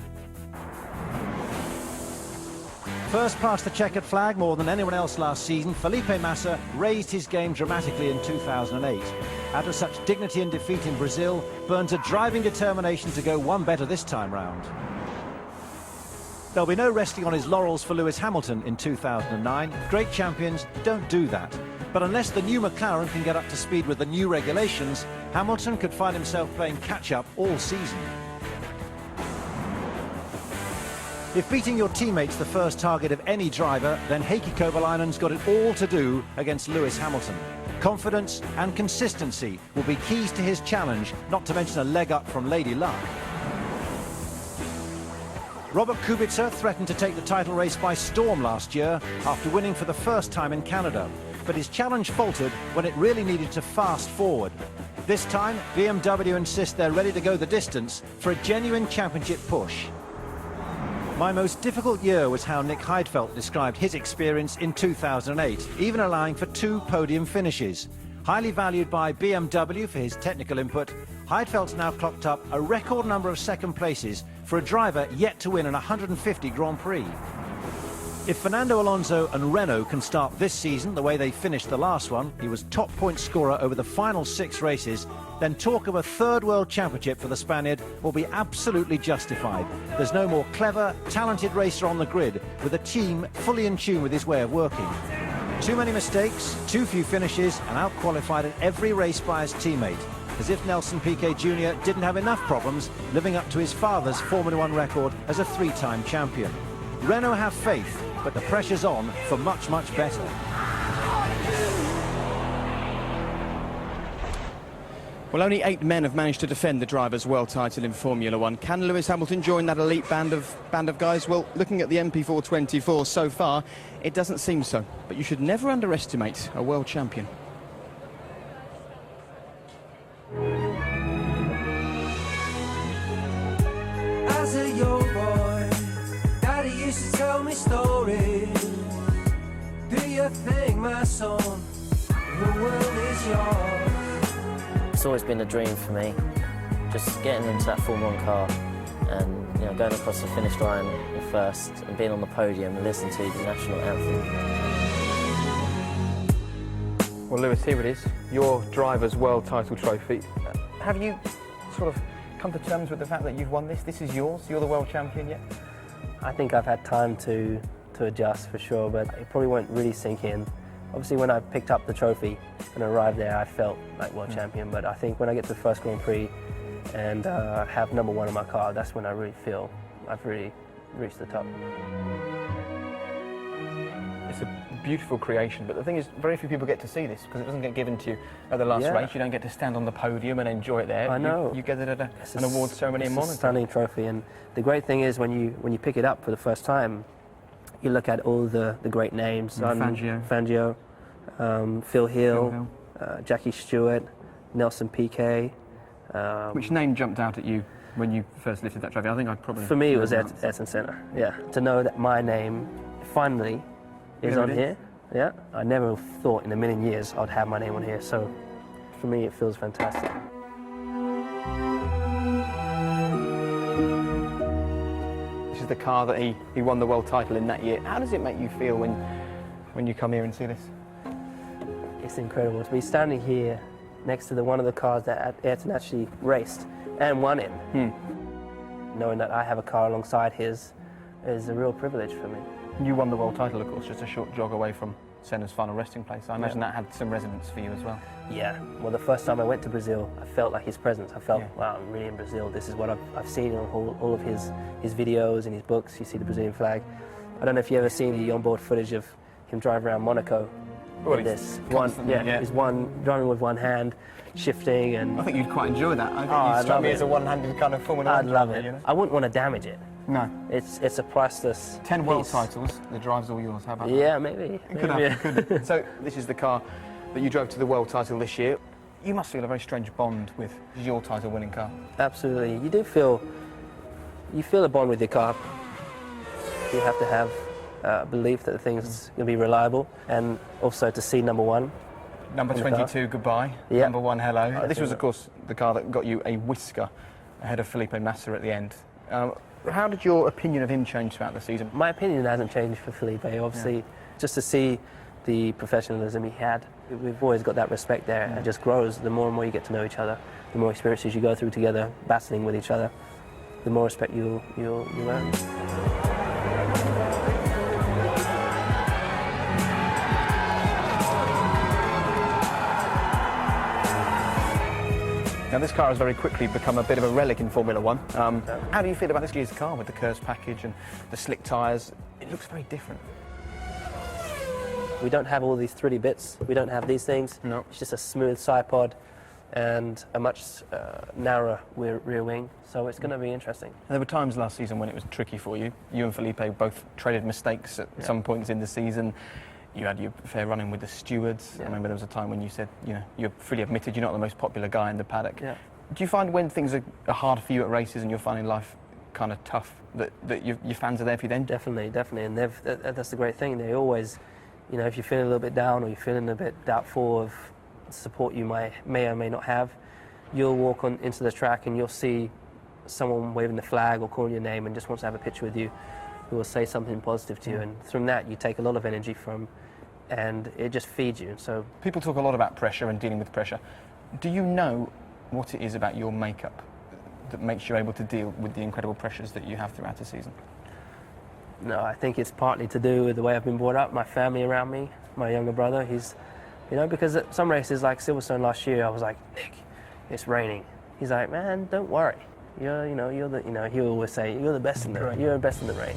First past the checkered flag more than anyone else last season, Felipe Massa raised his game dramatically in 2008. Out of such dignity and defeat in Brazil, burns a driving determination to go one better this time round. There'll be no resting on his laurels for Lewis Hamilton in 2009. Great champions don't do that. But unless the new McLaren can get up to speed with the new regulations, Hamilton could find himself playing catch-up all season. If beating your teammates the first target of any driver, then Heikki Kovalainen's got it all to do against Lewis Hamilton. Confidence and consistency will be keys to his challenge, not to mention a leg up from Lady Luck. Robert Kubica threatened to take the title race by storm last year after winning for the first time in Canada. But his challenge faltered when it really needed to fast forward. This time, BMW insist they're ready to go the distance for a genuine championship push. My most difficult year was how Nick Heidfeld described his experience in 2008, even allowing for 2 podium finishes. Highly valued by BMW for his technical input, Heidfeld's now clocked up a record number of second places for a driver yet to win an 150 Grand Prix. If Fernando Alonso and Renault can start this season the way they finished the last one, he was top point scorer over the final 6 races, then talk of a 3rd world championship for the Spaniard will be absolutely justified. There's no more clever, talented racer on the grid with a team fully in tune with his way of working. Too many mistakes, too few finishes, and out-qualified at every race by his teammate, as if Nelson Piquet Jr. didn't have enough problems living up to his father's Formula One record as a 3-time champion. Renault have faith, but the pressure's on for much, much better. Well, only 8 men have managed to defend the Drivers' World title in Formula One. Can Lewis Hamilton join that elite band of guys? Well, looking at the MP424 so far, it doesn't seem so. But you should never underestimate a world champion. As a young boy, Daddy used to tell me stories. Do you think, my son, the world is yours? It's always been a dream for me, just getting into that Formula One car and going across the finish line in first and being on the podium and listening to the national anthem. Well, Lewis, here it is, your driver's world title trophy. Have you sort of come to terms with the fact that you've won this? This is yours? You're the world champion yet? I think I've had time to adjust for sure, but it probably won't really sink in. Obviously, when I picked up the trophy and arrived there, I felt like world champion, but I think when I get to the first Grand Prix and have #1 in my car, that's when I really feel I've really reached the top. It's a beautiful creation, but the thing is, very few people get to see this because it doesn't get given to you at the last race. You don't get to stand on the podium and enjoy it there. I know. You get it at an awards ceremony in Monaco. It's a stunning trophy, and the great thing is when you pick it up for the first time, you look at all the great names. Fangio, Phil Hill, Jackie Stewart, Nelson Piquet. Which name jumped out at you when you first lifted that trophy? I think I'd probably... For me, it was Ayrton Senna, yeah. To know that my name finally is on here, yeah. I never thought in a million years I'd have my name on here, so for me it feels fantastic. This is the car that he won the world title in that year. How does it make you feel when you come here and see this? It's incredible to be standing here next to one of the cars that Ayrton actually raced and won in. Knowing that I have a car alongside his is a real privilege for me. You won the world title, of course, just a short jog away from Senna's final resting place. I imagine that had some resonance for you as well. Yeah, well, the first time I went to Brazil, I felt like his presence. I felt, wow, I'm really in Brazil. This is what I've seen on all of his videos and his books. You see the Brazilian flag. I don't know if you've ever seen the onboard footage of him driving around Monaco. Well, this is driving with one hand, shifting, and I think you'd quite enjoy that. I think you'd strike me as a one-handed kind of Formula 1 I'd love driver, it. you know? I wouldn't want to damage it. No. It's a priceless 10 world piece. titles, the drive's all yours. How about that? Yeah, maybe. It could happen, couldn't it? So this is the car that you drove to the world title this year. You must feel a very strange bond with your title-winning car. Absolutely. You do feel a bond with your car. You have to have belief that the thing's going to be reliable, and also to see #1. Number 22, goodbye. Yep. #1, hello. This was, of course, the car that got you a whisker ahead of Felipe Massa at the end. How did your opinion of him change throughout the season? My opinion hasn't changed for Felipe. Obviously, just to see the professionalism he had, we've always got that respect there, and it just grows. The more and more you get to know each other, the more experiences you go through together, battling with each other, the more respect you'll earn. Now, this car has very quickly become a bit of a relic in Formula 1. How do you feel about this year's car with the KERS package and the slick tyres? It looks very different. We don't have all these 3D bits. We don't have these things. No. It's just a smooth side pod and a much narrower rear wing, so it's going to be interesting. And there were times last season when it was tricky for you. You and Felipe both traded mistakes at some points in the season. You had your fair run-in with the stewards. I remember there was a time when you said, you freely admitted you're not the most popular guy in the paddock. Yeah. Do you find when things are hard for you at races and you're finding life kind of tough, that your fans are there for you then? Definitely, and that's the great thing. They always, if you're feeling a little bit down or you're feeling a bit doubtful of support you may or may not have, you'll walk into the track and you'll see someone waving the flag or calling your name and just wants to have a picture with you, who will say something positive to you, and from that you take a lot of energy from, and it just feeds you. So people talk a lot about pressure and dealing with pressure. Do you know what it is about your makeup that makes you able to deal with the incredible pressures that you have throughout the season? No, I think it's partly to do with the way I've been brought up, my family around me, my younger brother. He's, because at some races like Silverstone last year, I was like, Nick, it's raining. He's like, man, don't worry. He always say, you're the best in the rain.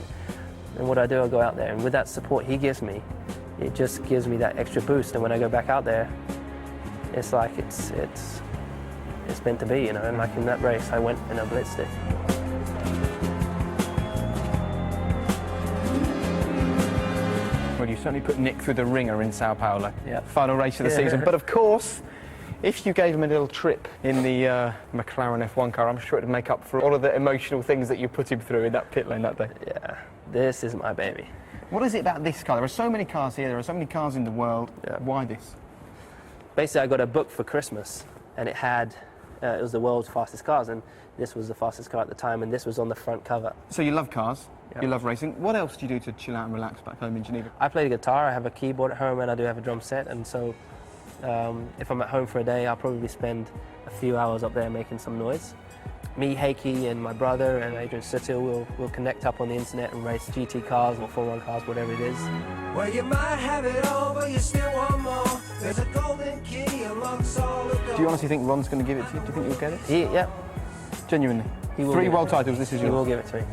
And what I do, I go out there, and with that support he gives me, it just gives me that extra boost. And when I go back out there, it's like it's meant to be, And like in that race, I went and I blitzed it. Well, you certainly put Nick through the ringer in Sao Paulo. Yeah. Final race of the season. But of course, if you gave him a little trip in the McLaren F1 car, I'm sure it would make up for all of the emotional things that you put him through in that pit lane that day. Yeah, this is my baby. What is it about this car? There are so many cars here, there are so many cars in the world. Yeah. Why this? Basically, I got a book for Christmas, and it had, it was the world's fastest cars, and this was the fastest car at the time, and this was on the front cover. So you love cars, you love racing. What else do you do to chill out and relax back home in Geneva? I play the guitar, I have a keyboard at home, and I do have a drum set, and so If I'm at home for a day, I'll probably spend a few hours up there making some noise. Me, Heikki, and my brother and Adrian Sutil will connect up on the internet and race GT cars or Formula 1 cars, whatever it is. Well, you might have it all, but you still want more. There's a golden key amongst all the doors. Do you honestly think Ron's going to give it to you? Do you think you'll get it? Yeah. Genuinely? He will 3 give world it. titles, this is He yours? will give it to me.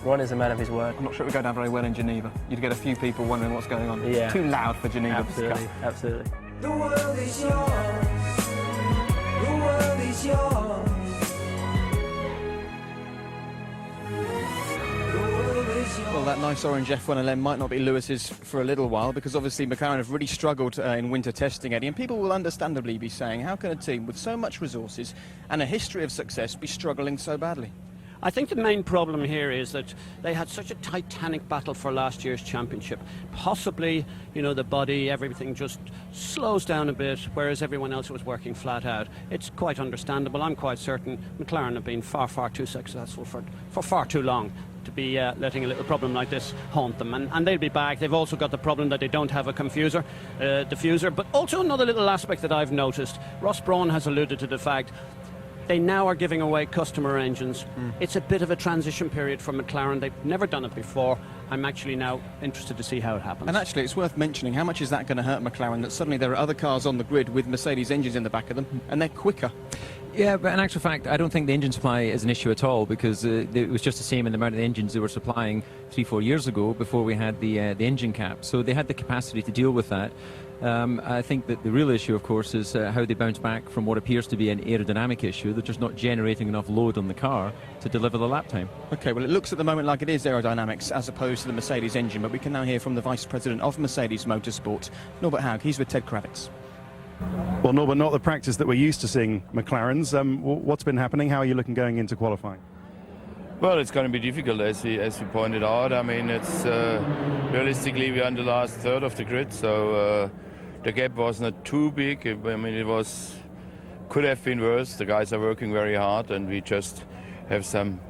Ron is a man of his word. I'm not sure it would go down very well in Geneva. You'd get a few people wondering what's going on. Yeah. Too loud for Geneva. Absolutely, absolutely. The world is yours. The world is yours. Well, that nice orange F1LM might not be Lewis's for a little while, because obviously McLaren have really struggled in winter testing, Eddie, and people will understandably be saying, how can a team with so much resources and a history of success be struggling so badly? I think the main problem here is that they had such a titanic battle for last year's championship. Possibly, you know, the body, everything just slows down a bit, whereas everyone else was working flat out. It's quite understandable. I'm quite certain McLaren have been far, far too successful for far too long to be letting a little problem like this haunt them. And they'll be back. They've also got the problem that they don't have a diffuser. But also another little aspect that I've noticed, Ross Brawn has alluded to the fact they now are giving away customer engines. It's a bit of a transition period for McLaren. They've never done it before. I'm actually now interested to see how it happens. And actually, it's worth mentioning, how much is that going to hurt McLaren, that suddenly there are other cars on the grid with Mercedes engines in the back of them, and they're quicker? Yeah, but in actual fact, I don't think the engine supply is an issue at all, because it was just the same in the amount of engines they were supplying 3-4 years ago before we had the engine cap. So they had the capacity to deal with that. I think that the real issue, of course, is how they bounce back from what appears to be an aerodynamic issue. They're just not generating enough load on the car to deliver the lap time. OK, well, it looks at the moment like it is aerodynamics as opposed to the Mercedes engine, but we can now hear from the Vice President of Mercedes Motorsport, Norbert Haug. He's with Ted Kravitz. Well, Norbert, not the practice that we're used to seeing McLaren's. What's been happening? How are you looking going into qualifying? Well, it's going to be difficult, as we pointed out. I mean, it's realistically we're on the last third of the grid, so the gap was not too big. I mean, could have been worse. The guys are working very hard, and we just have some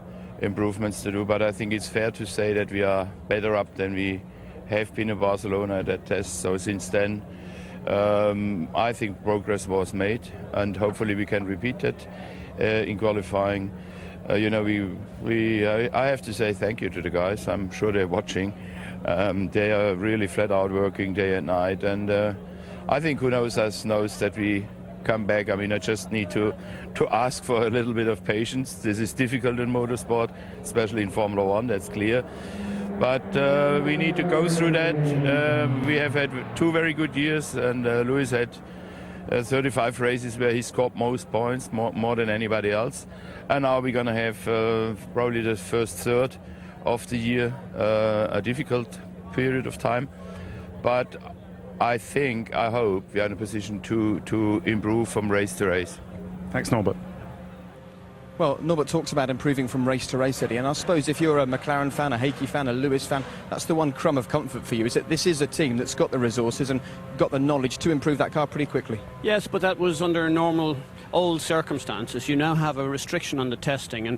improvements to do. But I think it's fair to say that we are better up than we have been in Barcelona at that test. So since then, I think progress was made, and hopefully we can repeat it in qualifying. You know, I have to say thank you to the guys. I'm sure they're watching. They are really flat out working day and night, and I think who knows us knows that we come back. I mean, I just need to ask for a little bit of patience. This is difficult in motorsport, especially in Formula 1, that's clear. But we need to go through that. We have had 2 very good years, and Lewis had 35 races where he scored most points, more than anybody else. And now we're going to have probably the first third of the year, a difficult period of time. But I hope we are in a position to improve from race to race. Thanks, Norbert. Well, Norbert talks about improving from race to race, Eddie, and I suppose if you're a McLaren fan, a Heikki fan, a Lewis fan, that's the one crumb of comfort for you, is that this is a team that's got the resources and got the knowledge to improve that car pretty quickly. Yes, but that was under normal old circumstances. You now have a restriction on the testing, and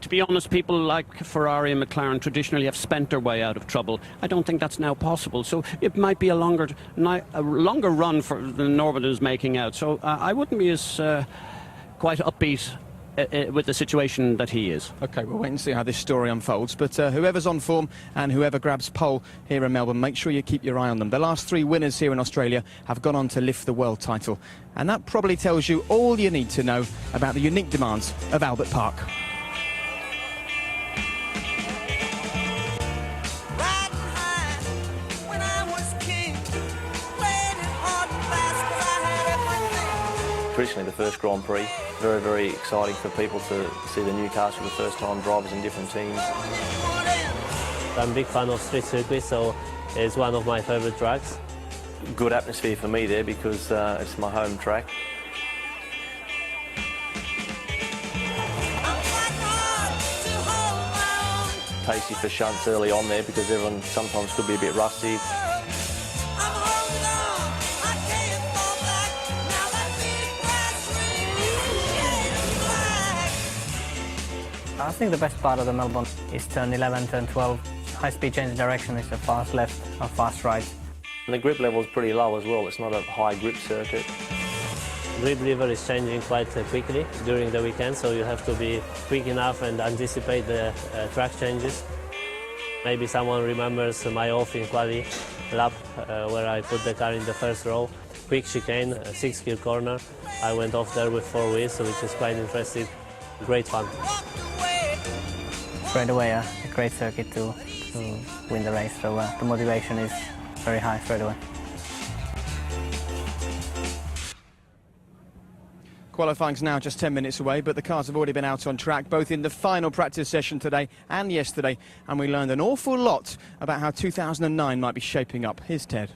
to be honest, people like Ferrari and McLaren traditionally have spent their way out of trouble. I don't think that's now possible, so it might be a longer run than Norbert is making out. So I wouldn't be as quite upbeat with the situation that he is. OK, we'll wait and see how this story unfolds. But whoever's on form and whoever grabs pole here in Melbourne, make sure you keep your eye on them. The last 3 winners here in Australia have gone on to lift the world title. And that probably tells you all you need to know about the unique demands of Albert Park. Traditionally the first Grand Prix, very, very exciting for people to see the new cars for the first time, drivers in different teams. I'm a big fan of street circuit, so it's one of my favourite tracks. Good atmosphere for me there because it's my home track. Tasty for shunts early on there because everyone sometimes could be a bit rusty. I think the best part of the Melbourne is turn 11, turn 12. High-speed change of direction is a fast left or fast right. And the grip level is pretty low as well. It's not a high grip circuit. Grip lever is changing quite quickly during the weekend, so you have to be quick enough and anticipate the track changes. Maybe someone remembers my off in quali lap where I put the car in the first row. Quick chicane, 6-gear corner. I went off there with 4 wheels, which is quite interesting. Great fun. Straight away, a great circuit to win the race, so the motivation is very high straight away. Qualifying's now just 10 minutes away, but the cars have already been out on track, both in the final practice session today and yesterday, and we learned an awful lot about how 2009 might be shaping up. Here's Ted.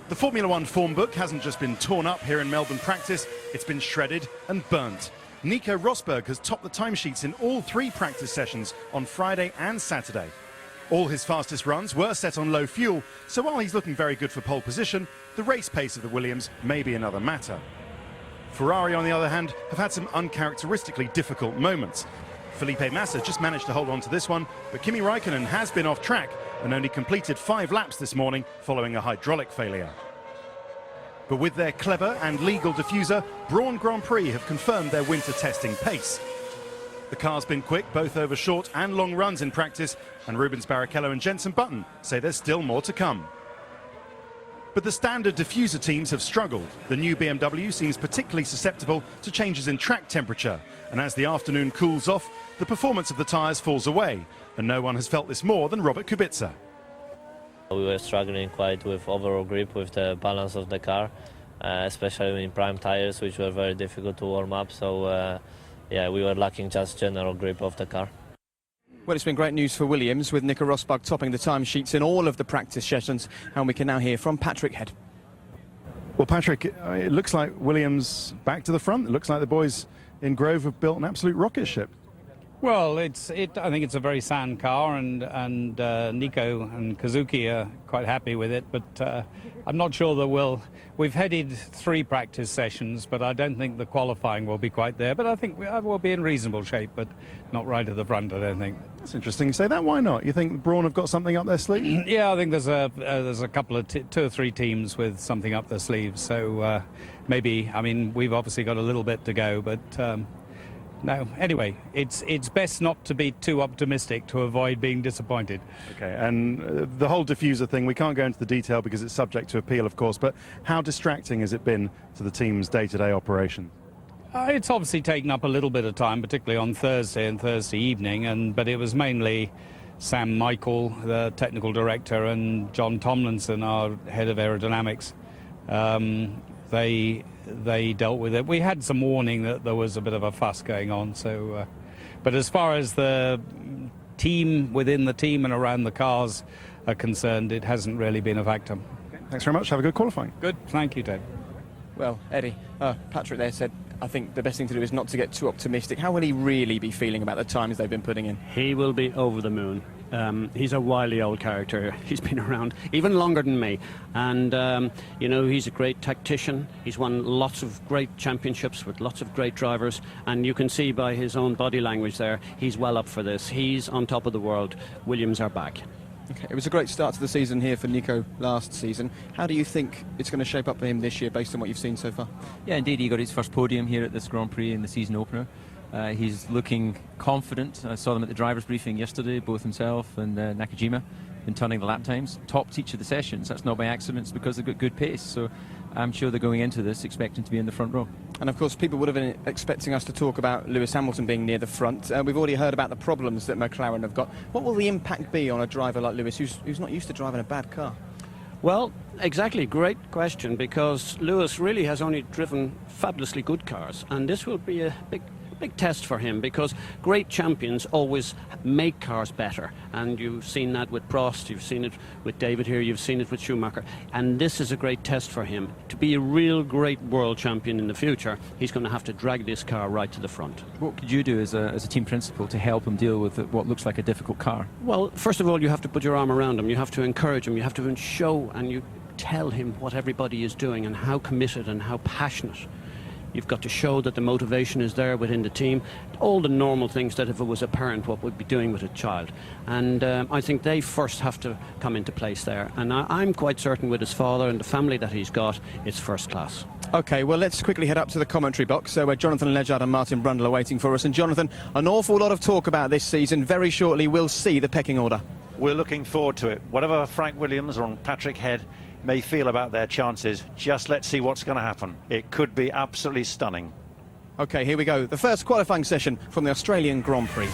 The Formula One form book hasn't just been torn up here in Melbourne practice, it's been shredded and burnt. Nico Rosberg has topped the timesheets in all 3 practice sessions on Friday and Saturday. All his fastest runs were set on low fuel, so while he's looking very good for pole position, the race pace of the Williams may be another matter. Ferrari, on the other hand, have had some uncharacteristically difficult moments. Felipe Massa just managed to hold on to this one, but Kimi Raikkonen has been off track and only completed 5 laps this morning following a hydraulic failure. But with their clever and legal diffuser, Brawn Grand Prix have confirmed their winter testing pace. The car's been quick both over short and long runs in practice, and Rubens Barrichello and Jenson Button say there's still more to come. But the standard diffuser teams have struggled. The new BMW seems particularly susceptible to changes in track temperature, and as the afternoon cools off, the performance of the tyres falls away, and no one has felt this more than Robert Kubica. We were struggling quite with overall grip, with the balance of the car, especially in prime tyres, which were very difficult to warm up, so yeah, we were lacking just general grip of the car. Well, it's been great news for Williams, with Nico Rosberg topping the timesheets in all of the practice sessions, and we can now hear from Patrick Head. Well, Patrick, it looks like Williams back to the front. It looks like the boys in Grove have built an absolute rocket ship. Well, I think it's a very sound car, and Nico and Kazuki are quite happy with it, but I'm not sure that we've headed 3 practice sessions, but I don't think the qualifying will be quite there. But I think we'll be in reasonable shape, but not right at the front, I don't think. That's interesting you say that. Why not? You think Brawn have got something up their sleeve? Yeah, I think there's a couple of 2 or 3 teams with something up their sleeves. So maybe, I mean, we've obviously got a little bit to go, but no. Anyway, it's best not to be too optimistic to avoid being disappointed. Okay, and the whole diffuser thing, we can't go into the detail because it's subject to appeal, of course, but how distracting has it been to the team's day-to-day operation? It's obviously taken up a little bit of time, particularly on Thursday and Thursday evening, but it was mainly Sam Michael, the technical director, and John Tomlinson, our head of aerodynamics. They dealt with it. We had some warning that there was a bit of a fuss going on. So, but as far as the team within the team and around the cars are concerned, it hasn't really been a factor. Okay, thanks very much. Have a good qualifying. Good. Thank you, Ted. Well, Eddie, Patrick there said, I think the best thing to do is not to get too optimistic. How will he really be feeling about the times they've been putting in? He will be over the moon. He's a wily old character. He's been around even longer than me. And, you know, he's a great tactician. He's won lots of great championships with lots of great drivers. And you can see by his own body language there, he's well up for this. He's on top of the world. Williams are back. Okay, it was a great start to the season here for Nico last season. How do you think it's going to shape up for him this year based on what you've seen so far? Yeah, indeed, he got his first podium here at this Grand Prix in the season opener. He's looking confident. I saw them at the driver's briefing yesterday, both himself and Nakajima, in turning the lap times. Topped each of the sessions. That's not by accident, it's because they've got good pace. So I'm sure they're going into this expecting to be in the front row. And of course, people would have been expecting us to talk about Lewis Hamilton being near the front. We've already heard about the problems that McLaren have got. What will the impact be on a driver like Lewis, who's not used to driving a bad car? Well, exactly. Great question, because Lewis really has only driven fabulously good cars, and this will be a big test for him, because great champions always make cars better, and you've seen that with Prost, you've seen it with David here, you've seen it with Schumacher, and this is a great test for him. To be a real great world champion in the future, he's going to have to drag this car right to the front. What could you do as a team principal to help him deal with what looks like a difficult car? Well, first of all, you have to put your arm around him, you have to encourage him, you have to show and you tell him what everybody is doing and how committed and how passionate You've got to show that the motivation is there within the team. All the normal things that if it was a parent what would be doing with a child. And I think they first have to come into place there. And I'm quite certain with his father and the family that he's got, it's first class. OK, well, let's quickly head up to the commentary box. So Jonathan Ledgard and Martin Brundle are waiting for us. And Jonathan, an awful lot of talk about this season. Very shortly, we'll see the pecking order. We're looking forward to it. Whatever Frank Williams or Patrick Head may feel about their chances, just let's see what's going to happen. It could be absolutely stunning. OK, here we go. The first qualifying session from the Australian Grand Prix.